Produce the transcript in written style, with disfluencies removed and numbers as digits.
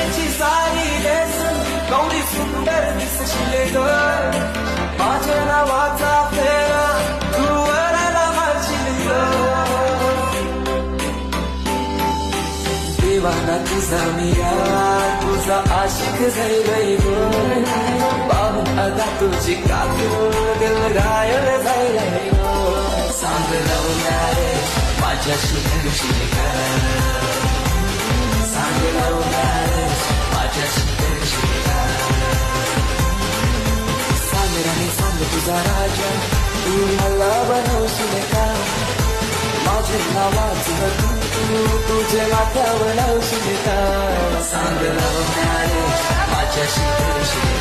सोन्याची साडी नेसून गौरी सुंदर दिसशील ग माझ्या नावाचा फेरा तू वराला घालशील ग देवाना तुझा मिया तुझा आशिक झालंय ग पाहून अगा तुझी काकू दिल घायल झालंय ग सांग लावणारे माझ्याशी घडशील का सांग लावणारे माझ्याशी घडशील का सांग राणी सांग तुझा राजा तू मला बनवशील का माझ्या नावाचं तू तुझे माथ्यावर लावशील का सांग लावणारे माझ्याशी घडशील